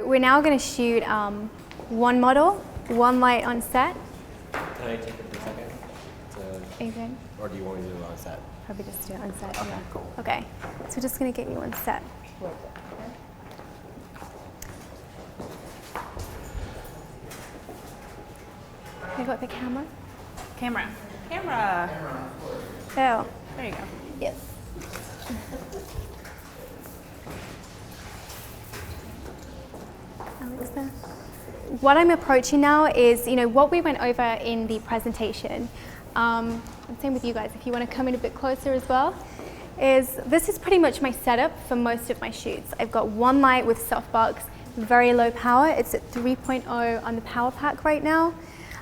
We're now going to shoot one model, one light on set. Can I take it for a second? Are you good? Or do you want me to do it on set? Probably just do it on set. Okay, Yeah. cool. Okay, so we're just going to get you on set. I got the camera. Camera. Oh. There you go. Yes. Alexa. What I'm approaching now is, what we went over in the presentation. And same with you guys, if you want to come in a bit closer as well, this is pretty much my setup for most of my shoots. I've got one light with softbox, very low power. It's at 3.0 on the power pack right now.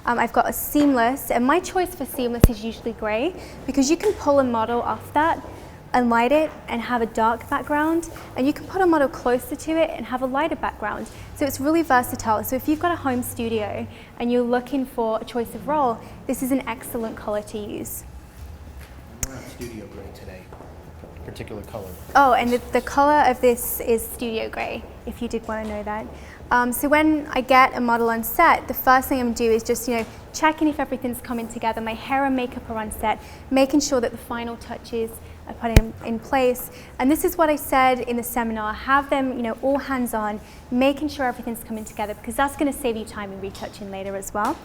I've got a seamless, and my choice for seamless is usually gray because you can pull a model off that and light it and have a dark background, and you can put a model closer to it and have a lighter background. So it's really versatile. So if you've got a home studio and you're looking for a choice of role, this is an excellent color to use. We're on studio gray today, particular color. Oh, and the color of this is studio gray, if you did want to know that. So when I get a model on set, the first thing I'm going to do is just, checking if everything's coming together. My hair and makeup are on set, making sure that the final touches are put in place. And this is what I said in the seminar, have them, all hands on, making sure everything's coming together, because that's going to save you time in retouching later as well.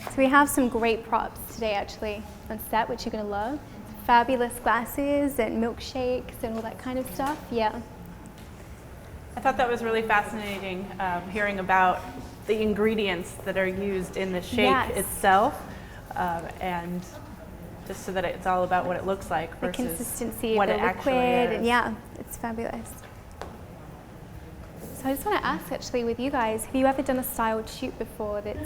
So we have some great props today actually on set, which you're going to love. Fabulous glasses and milkshakes and all that kind of stuff, yeah. I thought that was really fascinating, hearing about the ingredients that are used in the shake itself, and just so that it's all about what it looks like versus the consistency what of the it liquid, actually is. and yeah, it's fabulous. So I just want to ask actually with you guys, have you ever done a styled shoot before that's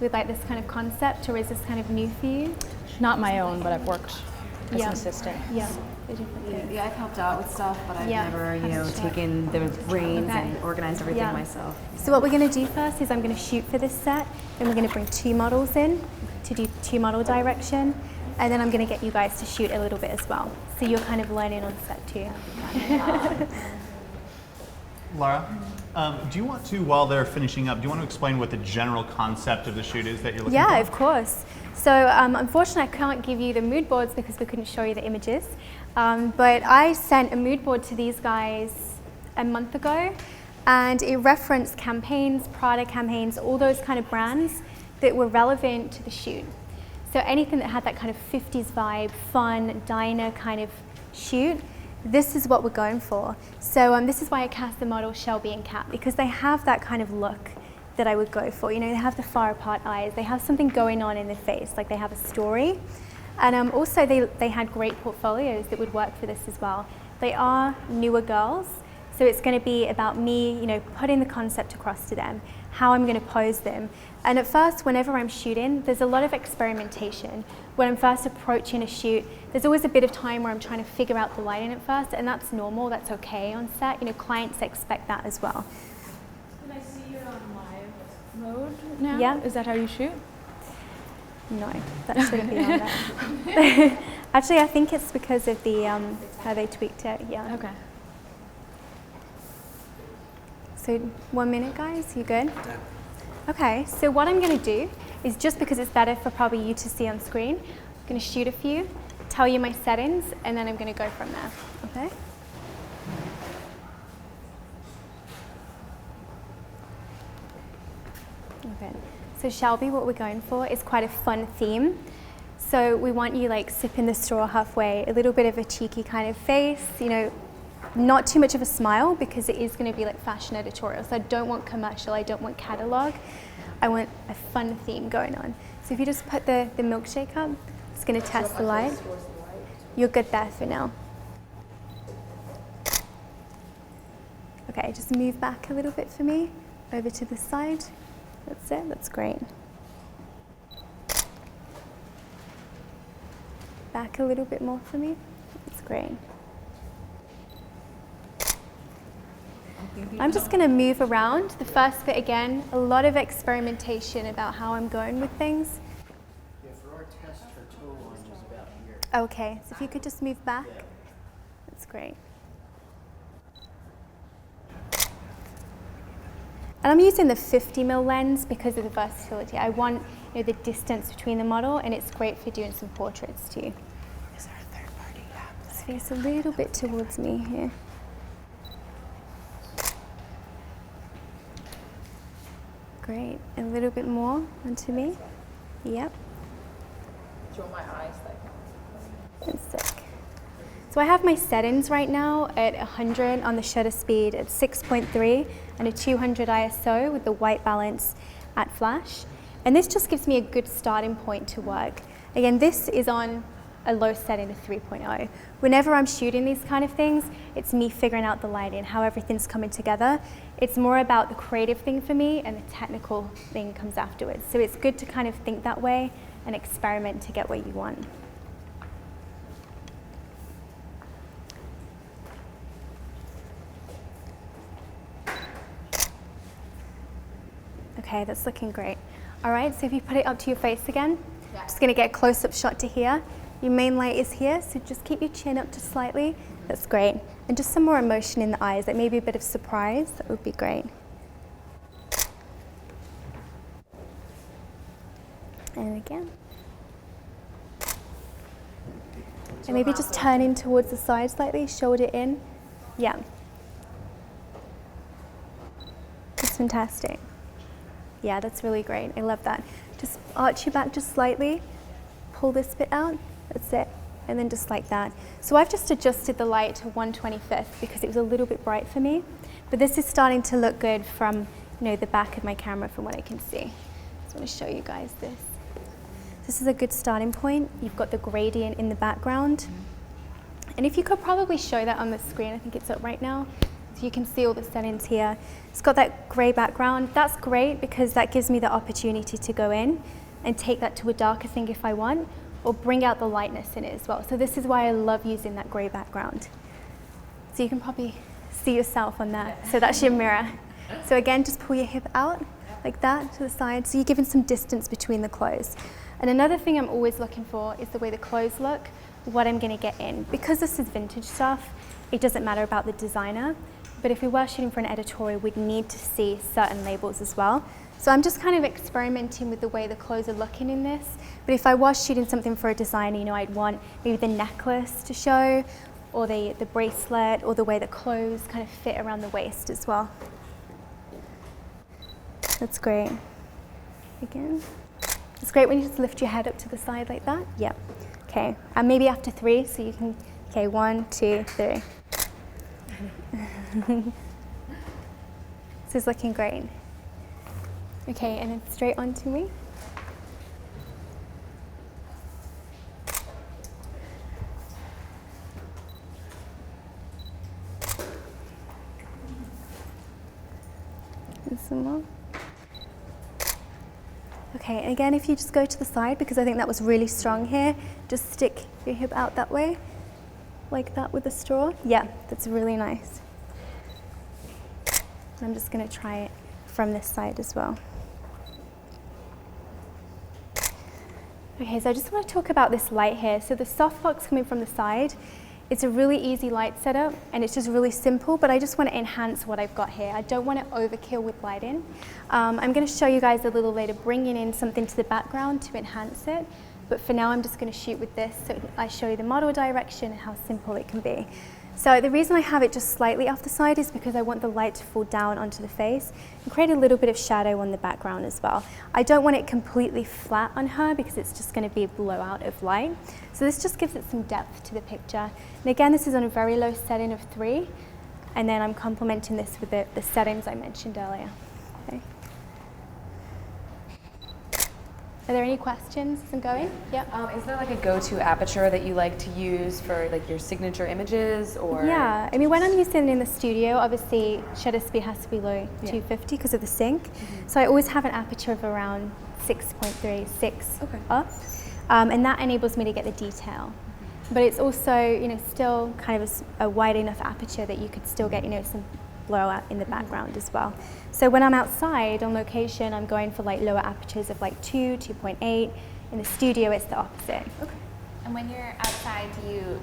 with like this kind of concept, or is this kind of new for you? Not my own, but I've worked as Yeah. an assistant. Yeah. they're different things. Yeah, I've helped out with stuff, but I've Yeah. never, taken the reins Okay. and organized everything Yeah. myself. So what we're going to do first is I'm going to shoot for this set, then we're going to bring 2 models in to do 2 model direction, and then I'm going to get you guys to shoot a little bit as well. So you're kind of learning on set too. Laura, do you want to, while they're finishing up, do you want to explain what the general concept of the shoot is that you're looking for? Yeah, of course. So unfortunately I can't give you the mood boards because we couldn't show you the images, but I sent a mood board to these guys a month ago, and it referenced campaigns, Prada campaigns, all those kind of brands that were relevant to the shoot. So anything that had that kind of 50s vibe, fun, diner kind of shoot, this is what we're going for. So this is why I cast the model Shelby and Kat, because they have that kind of look that I would go for. They have the far apart eyes, they have something going on in their face, like they have a story. And also they had great portfolios that would work for this as well. They are newer girls, so it's going to be about me, putting the concept across to them, how I'm going to pose them. And at first, whenever I'm shooting, there's a lot of experimentation. When I'm first approaching a shoot, there's always a bit of time where I'm trying to figure out the lighting at first, and that's normal, that's okay on set. Clients expect that as well. Can I see you're on live mode now? Yeah. Is that how you shoot? No, that shouldn't be on there. Actually, I think it's because of the how they tweaked it, yeah. Okay. So 1 minute, guys, you good? Okay, so what I'm going to do is, just because it's better for probably you to see on screen, I'm going to shoot a few, tell you my settings, and then I'm going to go from there, okay? Okay, so Shelby, what we're going for is quite a fun theme. So we want you sipping the straw halfway, a little bit of a cheeky kind of face, not too much of a smile because it is going to be fashion editorial. So I don't want commercial, I don't want catalog. I want a fun theme going on. So if you just put the milkshake up, it's going to test the light. You're good there for now. Okay, just move back a little bit for me, over to the side. That's it, that's great. Back a little bit more for me. That's great. I'm just going to move around. The first bit again, a lot of experimentation about how I'm going with things. Yeah, for our test, her toe line was about here. Okay, so if you could just move back. That's great. And I'm using the 50mm lens because of the versatility. I want the distance between the model, and it's great for doing some portraits too. Is there a third party app? Let's face a little bit towards me here. Great. A little bit more onto me. Yep. Do you want my eyes? That's sick. So I have my settings right now at 100 on the shutter speed at 6.3 and a 200 ISO with the white balance at flash. And this just gives me a good starting point to work. Again, this is on a low setting of 3.0. Whenever I'm shooting these kind of things, it's me figuring out the lighting, how everything's coming together. It's more about the creative thing for me, and the technical thing comes afterwards. So it's good to kind of think that way and experiment to get what you want. Okay, that's looking great. All right, so if you put it up to your face again, I'm just gonna get a close-up shot to here. Your main light is here, so just keep your chin up just slightly. That's great. And just some more emotion in the eyes, like maybe a bit of surprise, that would be great. And again. And maybe just turning towards the side slightly, shoulder in. Yeah. That's fantastic. Yeah, that's really great. I love that. Just arch your back just slightly, pull this bit out, that's it. And then just like that. So I've just adjusted the light to 1/25 because it was a little bit bright for me. But this is starting to look good from the back of my camera from what I can see. I just want to show you guys this. This is a good starting point. You've got the gradient in the background. And if you could probably show that on the screen, I think it's up right now. So you can see all the settings here. It's got that gray background. That's great because that gives me the opportunity to go in and take that to a darker thing if I want, or bring out the lightness in it as well. So this is why I love using that gray background. So you can probably see yourself on that. So that's your mirror. So again, just pull your hip out like that to the side. So you're giving some distance between the clothes. And another thing I'm always looking for is the way the clothes look, what I'm gonna get in. Because this is vintage stuff, it doesn't matter about the designer, but if we were shooting for an editorial, we'd need to see certain labels as well. So I'm just kind of experimenting with the way the clothes are looking in this. But if I was shooting something for a designer, I'd want maybe the necklace to show, or the bracelet, or the way the clothes kind of fit around the waist as well. That's great. Again. It's great when you just lift your head up to the side like that. Yep. Okay, and maybe after 3, so you can, okay, 1, 2, 3. This is looking great. Okay, and then straight onto me. And some more. Okay, and again, if you just go to the side, because I think that was really strong here, just stick your hip out that way, like that with the straw. Yeah, that's really nice. I'm just gonna try it from this side as well. Okay, so I just want to talk about this light here. So the softbox coming from the side, it's a really easy light setup and it's just really simple, but I just want to enhance what I've got here. I don't want to overkill with lighting. I'm going to show you guys a little later bringing in something to the background to enhance it, but for now I'm just going to shoot with this so I show you the model direction and how simple it can be. So the reason I have it just slightly off the side is because I want the light to fall down onto the face and create a little bit of shadow on the background as well. I don't want it completely flat on her because it's just going to be a blowout of light. So this just gives it some depth to the picture. And again, this is on a very low setting of 3, and then I'm complementing this with the settings I mentioned earlier. Okay. Are there any questions as I'm going? Yep. Is there like a go-to aperture that you like to use for like your signature images, or? Yeah, I mean when I'm using it in the studio, obviously shutter speed has to be low, 250 because of the sync. So I always have an aperture of around 6.3, 6 up, and that enables me to get the detail. But it's also, still kind of a wide enough aperture that you could still get, some blowout in the background as well. So when I'm outside on location, I'm going for like lower apertures of like 2, 2.8. In the studio, it's the opposite. And when you're outside, do you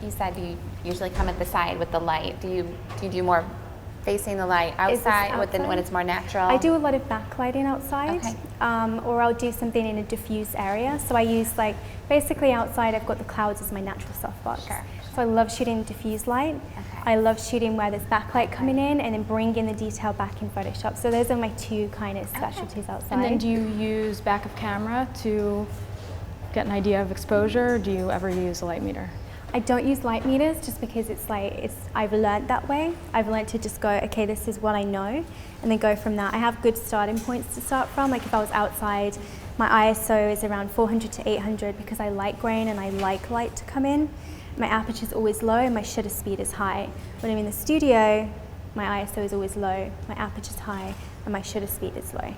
you said you usually come at the side with the light. Do you do more facing the light outside, when it's more natural? I do a lot of backlighting outside, Okay. or I'll do something in a diffuse area. So I use like, basically outside I've got the clouds as my natural softbox. Sure. So I love shooting diffuse light. Okay. I love shooting where there's backlight coming in and then bringing the detail back in Photoshop. So those are my two kind of specialties outside. And then do you use back of camera to get an idea of exposure, or do you ever use a light meter? I don't use light meters just because I've learned that way. I've learned to just go, okay, this is what I know, and then go from that. I have good starting points to start from. Like if I was outside, my ISO is around 400 to 800 because I like grain and I like light to come in. My aperture is always low and my shutter speed is high. When I'm in the studio, my ISO is always low, my aperture is high, and my shutter speed is low.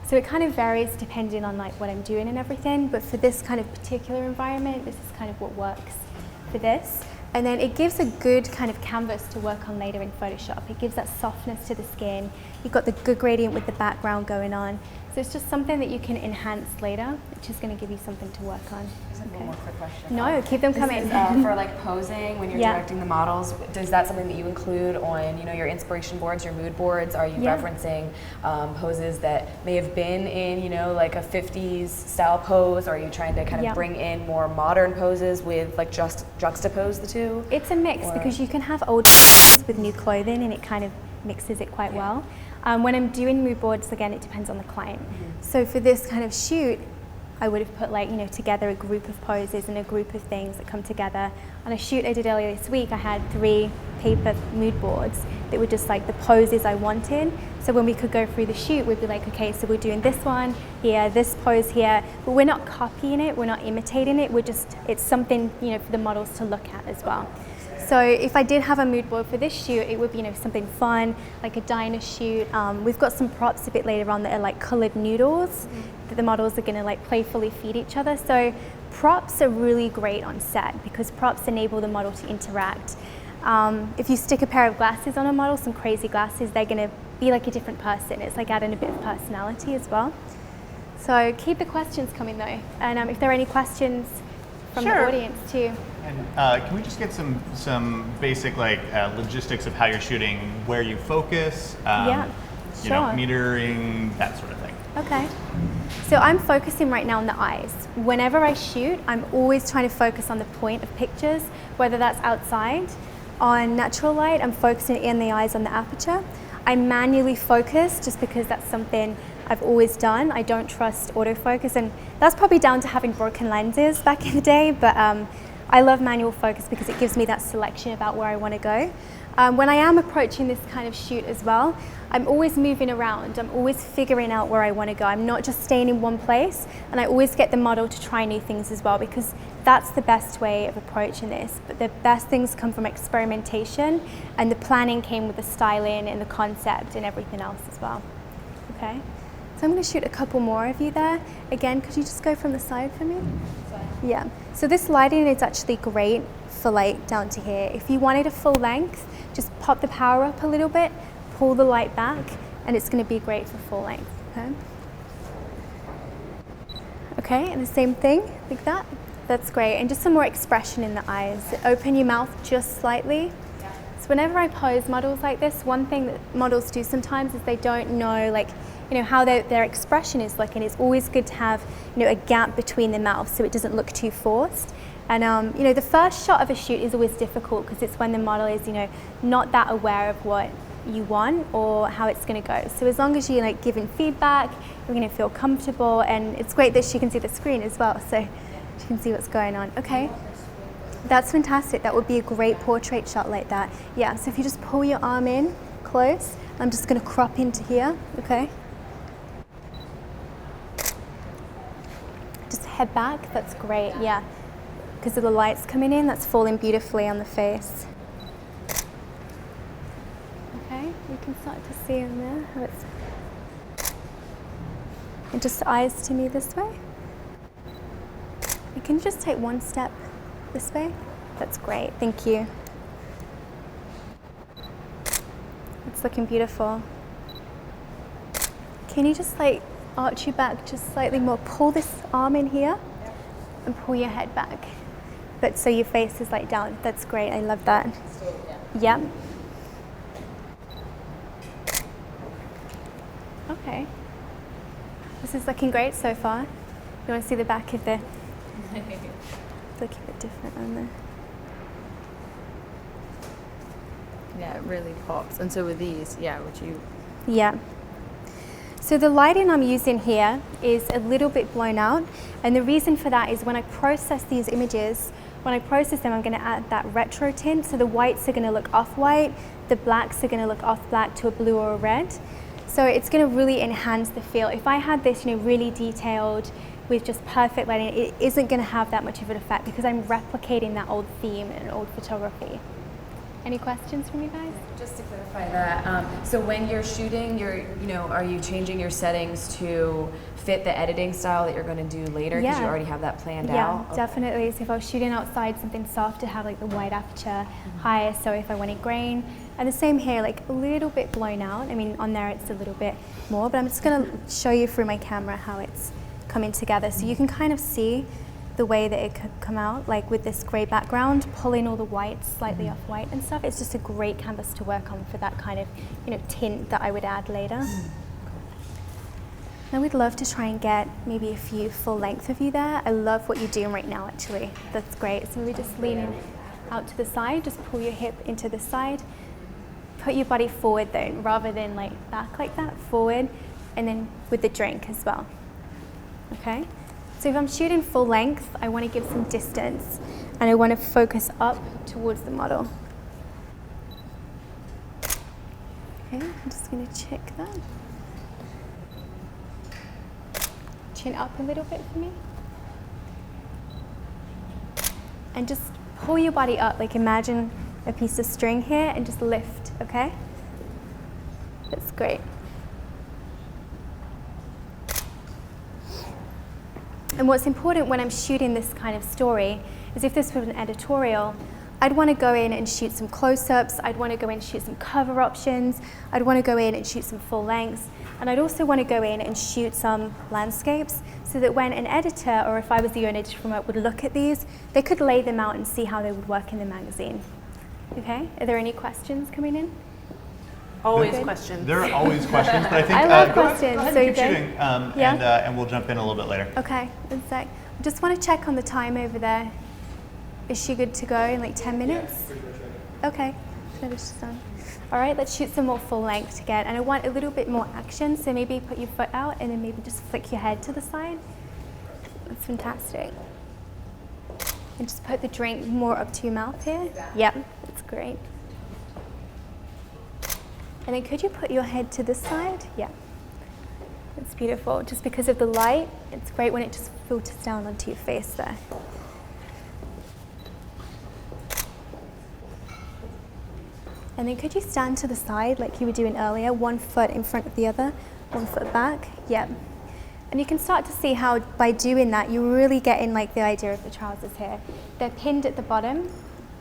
So it kind of varies depending on like what I'm doing and everything, but for this kind of particular environment, this is kind of what works for this. And then it gives a good kind of canvas to work on later in Photoshop. It gives that softness to the skin. You've got the good gradient with the background going on. So it's just something that you can enhance later, which is going to give you something to work on. One more quick question. No, keep them This coming. is, for like posing, when you're Yeah. directing the models, is that something that you include on, your inspiration boards, your mood boards? Are you Yeah. referencing poses that may have been in, like a 50s style pose? Or are you trying to kind of Yeah. bring in more modern poses with like just juxtapose the two? It's a mix Or- because you can have old with new clothing and it kind of mixes it quite well. When I'm doing mood boards, again, it depends on the client. So for this kind of shoot, I would have put together a group of poses and a group of things that come together. On a shoot I did earlier this week, I had 3 paper mood boards that were just like the poses I wanted. So when we could go through the shoot, we'd be like, okay, so we're doing this one here, this pose here, but we're not copying it, we're not imitating it, it's something, for the models to look at as well. So if I did have a mood board for this shoot, it would be something fun, like a diner shoot. We've got some props a bit later on that are like coloured noodles that the models are going to like playfully feed each other. So props are really great on set because props enable the model to interact. If you stick a pair of glasses on a model, some crazy glasses, they're going to be like a different person. It's like adding a bit of personality as well. So keep the questions coming though. And if there are any questions from the audience too. And can we just get some basic logistics of how you're shooting, where you focus, metering, that sort of thing? Okay. So I'm focusing right now on the eyes. Whenever I shoot, I'm always trying to focus on the point of pictures, whether that's outside, on natural light, I'm focusing in the eyes on the aperture. I manually focus just because that's something I've always done. I don't trust autofocus, and that's probably down to having broken lenses back in the day, but I love manual focus because it gives me that selection about where I want to go. When I am approaching this kind of shoot as well, I'm always moving around. I'm always figuring out where I want to go. I'm not just staying in one place, and I always get the model to try new things as well because that's the best way of approaching this. But the best things come from experimentation, and the planning came with the styling and the concept and everything else as well. Okay, so I'm going to shoot a couple more of you there. Again, could you just go from the side for me? Yeah, so this lighting is actually great for light down to here. If you wanted a full length, just pop the power up a little bit, pull the light back, and it's going to be great for full length. Okay, and the same thing, like that. That's great, and just some more expression in the eyes. Open your mouth just slightly. So whenever I pose models like this, one thing that models do sometimes is they don't know how their expression is looking. It's always good to have a gap between the mouth so it doesn't look too forced. And the first shot of a shoot is always difficult because it's when the model is not that aware of what you want or how it's going to go. So as long as you're giving feedback, you're going to feel comfortable, and it's great that she can see the screen as well, so she can see what's going on. Okay, that's fantastic. That would be a great portrait shot like that. Yeah, so if you just pull your arm in close, I'm just going to crop into here. Okay. Just head back, that's great, yeah. Because of the lights coming in, that's falling beautifully on the face. Okay, you can start to see in there how it's... And just eyes to me this way. You can just take one step this way. That's great, thank you. It's looking beautiful. Can you just arch your back just slightly more? Pull this arm in here and pull your head back. but so your face is like down. That's great, I love that. Yep. Okay. This is looking great so far. You want to see the back of the... Looking a bit different on there. Yeah, it really pops. And so with these, yeah, would you? Yeah. So the lighting I'm using here is a little bit blown out, and the reason for that is when I process these images, when I process them, I'm going to add that retro tint. So the whites are going to look off-white, the blacks are going to look off-black to a blue or a red. So it's going to really enhance the feel. If I had this, really detailed with just perfect lighting, it isn't going to have that much of an effect because I'm replicating that old theme and old photography. Any questions from you guys? Just to clarify that, so when you're shooting, are you changing your settings to fit the editing style that you're going to do later? Because you already have that planned out? Yeah, definitely. So if I was shooting outside, something soft to have like the wide aperture higher. So if I wanted grain, and the same here, like a little bit blown out. I mean, on there it's a little bit more, but I'm just going to show you through my camera how it's coming together. So you can kind of see the way that it could come out, like with this grey background, pulling all the whites slightly off white and stuff. It's just a great canvas to work on for that kind of, tint that I would add later. Now we'd love to try and get maybe a few full length of you there. I love what you're doing right now, actually. That's great. So we're just leaning out to the side, just pull your hip into the side. Put your body forward though, rather than like back like that, forward, and then with the drink as well. Okay? So if I'm shooting full length, I want to give some distance and I want to focus up towards the model. Okay, I'm just going to check that. Chin up a little bit for me. And just pull your body up, like imagine a piece of string here and just lift, okay? That's great. And what's important when I'm shooting this kind of story is if this was an editorial, I'd want to go in and shoot some close-ups, I'd want to go in and shoot some cover options, I'd want to go in and shoot some full lengths, and I'd also want to go in and shoot some landscapes so that when an editor, or if I was the owner from it, would look at these, they could lay them out and see how they would work in the magazine. Okay, are there any questions coming in? Always questions. There are always questions, but I think I love go questions. ahead So and you keep go. shooting, Yeah. and we'll jump in a little bit later. Okay, one sec. I just want to check on the time over there. Is she good to go in like 10 minutes? Okay, finish done. All right, let's shoot some more full length again. And I want a little bit more action, so maybe put your foot out and then maybe just flick your head to the side. That's fantastic. And just put the drink more up to your mouth here. Yep, that's great. And then could you put your head to this side? Yeah. It's beautiful. Just because of the light, it's great when it just filters down onto your face there. And then could you stand to the side like you were doing earlier, 1 foot in front of the other, 1 foot back? Yep. And you can start to see how by doing that, you're really getting like the idea of the trousers here. They're pinned at the bottom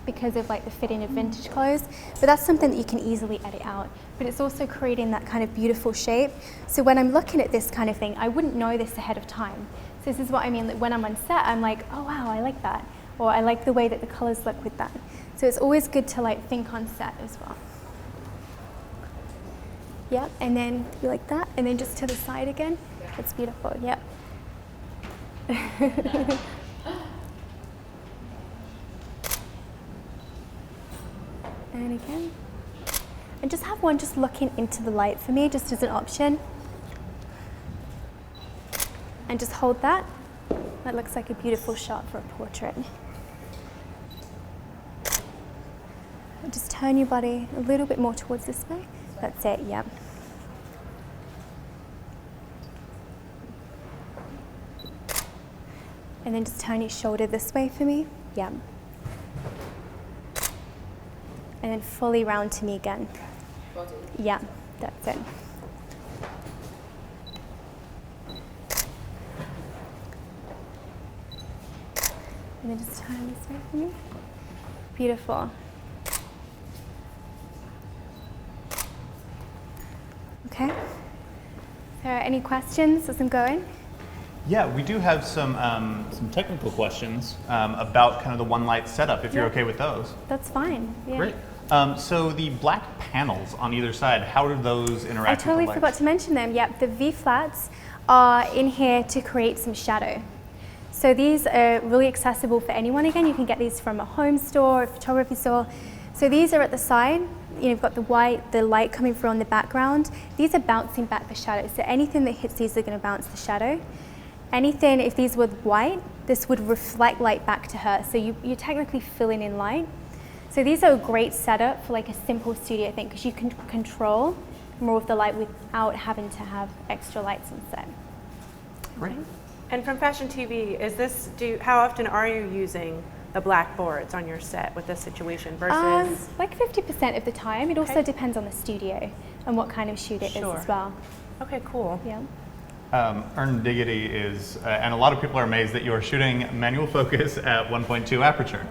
because of like the fitting of vintage clothes, but that's something that you can easily edit out. But it's also creating that kind of beautiful shape. So when I'm looking at this kind of thing, I wouldn't know this ahead of time. So this is what I mean, like when I'm on set, I'm like, oh wow, I like that. Or I like the way that the colors look with that. So it's always good to like think on set as well. Yep, and then you like that, and then just to the side again. That's beautiful, yep. And again. And just have one just looking into the light for me, just as an option. And just hold that. That looks like a beautiful shot for a portrait. And just turn your body a little bit more towards this way. That's it, yep. And then just turn your shoulder this way for me. Yep. And then fully round to me again. Yeah, that's it. And then just turn this way for me. Beautiful. Okay. Are there any questions as I'm going? Yeah, we do have some technical questions about kind of the one light setup, if you're okay with those. That's fine. Yeah. Great. So the black panels on either side, how do those interact I with the totally light? forgot to mention them. Yep, the V-flats are in here to create some shadow. So these are really accessible for anyone. Again, you can get these from a home store, a photography store. So these are at the side. You've got the light coming through on the background. These are bouncing back the shadow. So anything that hits these are going to bounce the shadow. Anything, if these were white, this would reflect light back to her. So you're technically filling in light. So these are a great setup for like a simple studio thing because you can control more of the light without having to have extra lights on set. Great. And from Fashion TV, how often are you using the black boards on your set with this situation versus? Like 50% of the time. It also depends on the studio and what kind of shoot it is as well. Okay, cool. Yeah. Earn Diggity is, and a lot of people are amazed that you're shooting manual focus at 1.2 aperture.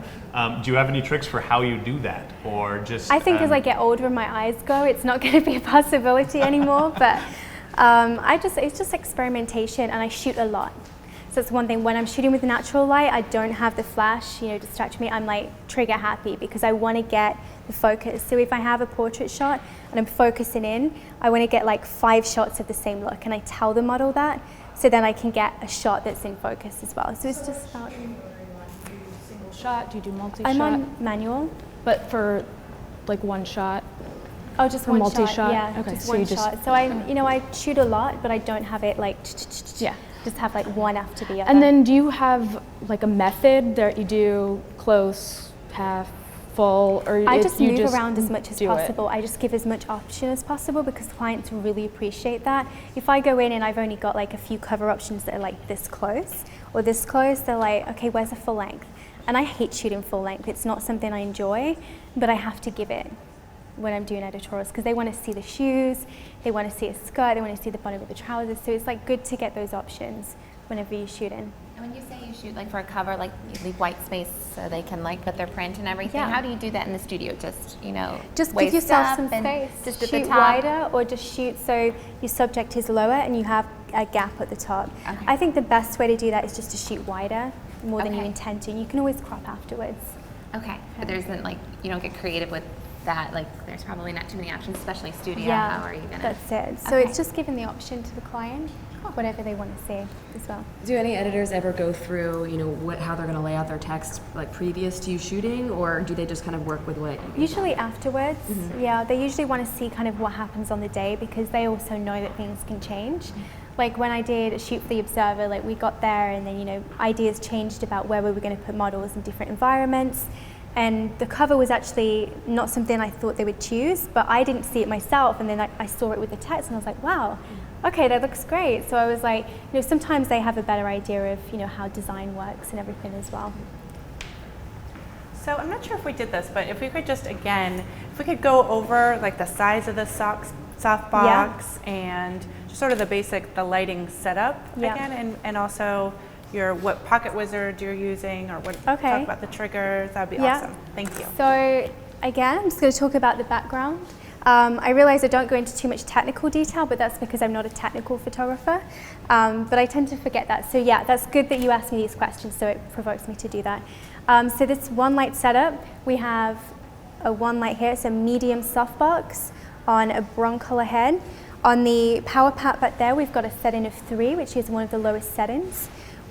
Do you have any tricks for how you do that, or just? I think as I get older and my eyes go, it's not going to be a possibility anymore. But it's just experimentation, and I shoot a lot. So it's one thing. When I'm shooting with natural light, I don't have the flash, distract me. I'm like trigger happy because I want to get the focus. So if I have a portrait shot and I'm focusing in, I want to get like 5 shots of the same look, and I tell the model that, so then I can get a shot that's in focus as well. So it's just about. Single shot? Do you do multi-shot? I'm on manual. But for like one shot? Oh, just for one multi-shot? shot. Yeah, Okay, just so one you just- shot. So I shoot a lot, but I don't have it like. Yeah. Just have like one after the other. And then do you have like a method that you do close, half, full, or I you just move around as much as do it? possible. I just give as much option as possible because clients really appreciate that. If I go in and I've only got like a few cover options that are like this close or this close, they're like, okay, where's the full length? And I hate shooting full length. It's not something I enjoy, but I have to give it when I'm doing editorials because they want to see the shoes, they want to see a skirt, they want to see the bottom of the trousers. So it's like good to get those options whenever you're shooting. And when you say you shoot like for a cover, like you leave white space so they can like put their print and everything. Yeah. How do you do that in the studio? Just just waist give yourself up some and space. Just at shoot the top. wider or just shoot so your subject is lower and you have a gap at the top. Okay. I think the best way to do that is just to shoot wider more than you Okay. intend to. You can always crop afterwards. Okay, but there's like you don't get creative with that. Like there's probably not too many options, especially studio. Yeah, How are you gonna? that's it. So Okay. it's just giving the option to the client, whatever they want to see as well. Do any editors ever go through, how they're going to lay out their text like previous to you shooting, or do they just kind of work with what? Usually afterwards, yeah, they usually want to see kind of what happens on the day because they also know that things can change. Like when I did a shoot for the Observer, like we got there and then, ideas changed about where we were going to put models in different environments. And the cover was actually not something I thought they would choose, but I didn't see it myself. And then I saw it with the text and I was like, wow, okay, that looks great. So I was like, sometimes they have a better idea of, how design works and everything as well. So I'm not sure if we did this, but if we could just if we could go over like the size of the softbox and just sort of the lighting setup again, and also what pocket wizard you're using, or talk about the triggers. That'd be awesome. Thank you. So again, I'm just going to talk about the background. I realize I don't go into too much technical detail, but that's because I'm not a technical photographer. But I tend to forget that. So yeah, that's good that you asked me these questions, so it provokes me to do that. So this one light setup, we have a one light here. It's a medium softbox on a bronze color head. On the power pack back there, we've got a setting of 3, which is one of the lowest settings.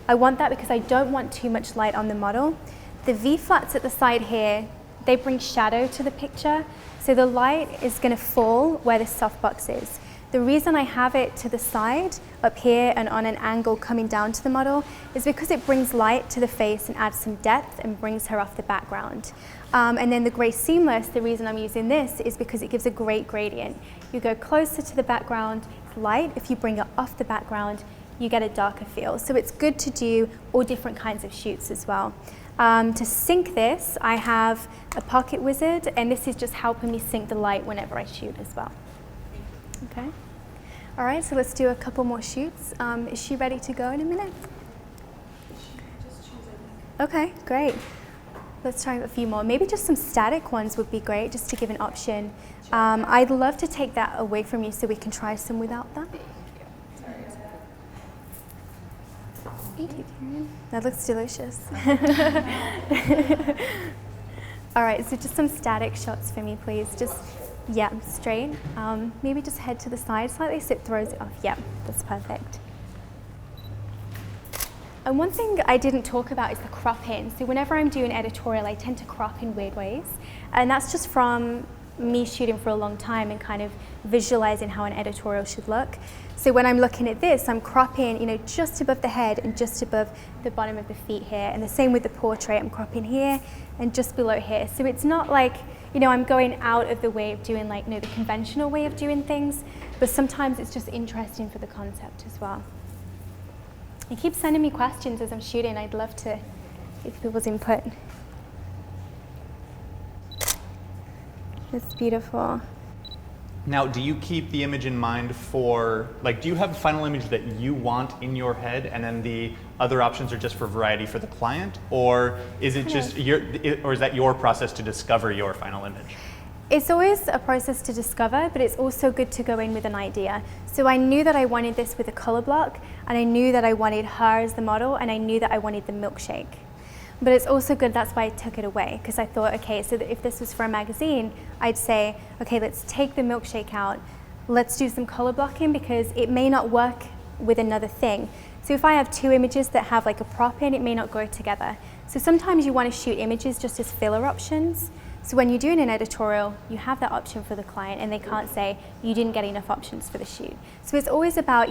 I want that because I don't want too much light on the model. The V-flats at the side here, they bring shadow to the picture. So the light is going to fall where the softbox is. The reason I have it to the side, up here and on an angle coming down to the model, is because it brings light to the face and adds some depth and brings her off the background. And then the Gray Seamless, the reason I'm using this is because it gives a great gradient. You go closer to the background, it's light. If you bring it off the background, you get a darker feel. So it's good to do all different kinds of shoots as well. To sync this, I have a pocket wizard, and this is just helping me sync the light whenever I shoot as well. Okay. All right, so let's do a couple more shoots. Is she ready to go in a minute? Okay, great. Let's try a few more. Maybe just some static ones would be great, just to give an option. I'd love to take that away from you so we can try some without that. Thank you, Karen. That looks delicious. All right, so just some static shots for me, please. Just, yeah, straight. Maybe just head to the side slightly so it throws it off. Yeah, that's perfect. And one thing I didn't talk about is the crop in. So whenever I'm doing editorial, I tend to crop in weird ways. And that's just from me shooting for a long time and kind of visualizing how an editorial should look. So when I'm looking at this, I'm cropping, just above the head and just above the bottom of the feet here. And the same with the portrait, I'm cropping here and just below here. So it's not like, I'm going out of the way of doing the conventional way of doing things, but sometimes it's just interesting for the concept as well. And keep sending me questions as I'm shooting. I'd love to get people's input. It's beautiful. Now, do you keep the image in mind for, do you have a final image that you want in your head and then the other options are just for variety for the client? Or is it just or is that your process to discover your final image? It's always a process to discover, but it's also good to go in with an idea. So I knew that I wanted this with a color block, and I knew that I wanted her as the model, and I knew that I wanted the milkshake. But it's also good, that's why I took it away, because I thought, okay, so that if this was for a magazine, I'd say, okay, let's take the milkshake out, let's do some color blocking, because it may not work with another thing. So if I have two images that have a prop in, it may not go together. So sometimes you want to shoot images just as filler options. So when you're doing an editorial, you have that option for the client, and they can't say, you didn't get enough options for the shoot. So it's always about,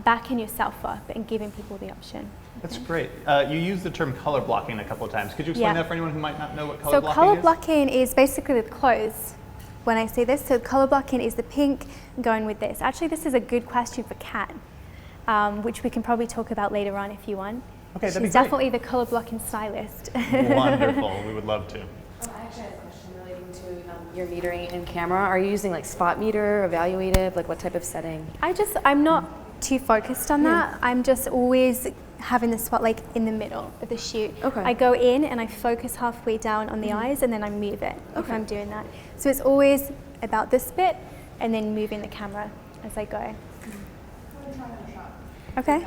backing yourself up and giving people the option. That's great. You used the term color blocking a couple of times. Could you explain that for anyone who might not know what color blocking is? So color blocking is basically the clothes. When I say this, so color blocking is the pink going with this. Actually, this is a good question for Kat, which we can probably talk about later on if you want. Okay, that'd be great. She's definitely the color blocking stylist. Wonderful. We would love to. I actually had a question relating to your metering in camera. Are you using spot meter, evaluative, what type of setting? I'm not too focused on that. I'm just always having the spot in the middle of the shoot. Okay. I go in and I focus halfway down on the eyes, and then I move it if I'm doing that. So it's always about this bit and then moving the camera as I go. Okay.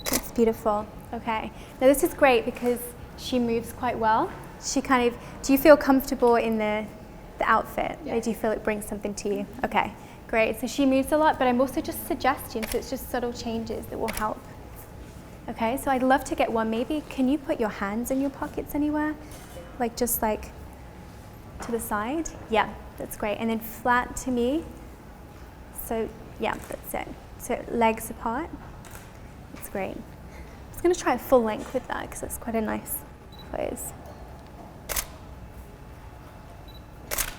That's beautiful. Okay. Now this is great because she moves quite well. Do you feel comfortable in the outfit? Yeah. Or do you feel it brings something to you? Okay, great. So she moves a lot, but I'm also just suggesting, so it's just subtle changes that will help. Okay, so I'd love to get one. Maybe, can you put your hands in your pockets anywhere? Just to the side? Yeah, that's great. And then flat to me. So, yeah, that's it. So legs apart. That's great. I'm just gonna try a full length with that because that's quite a nice pose.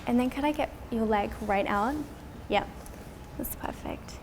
And then could I get your leg right out? Yeah, that's perfect.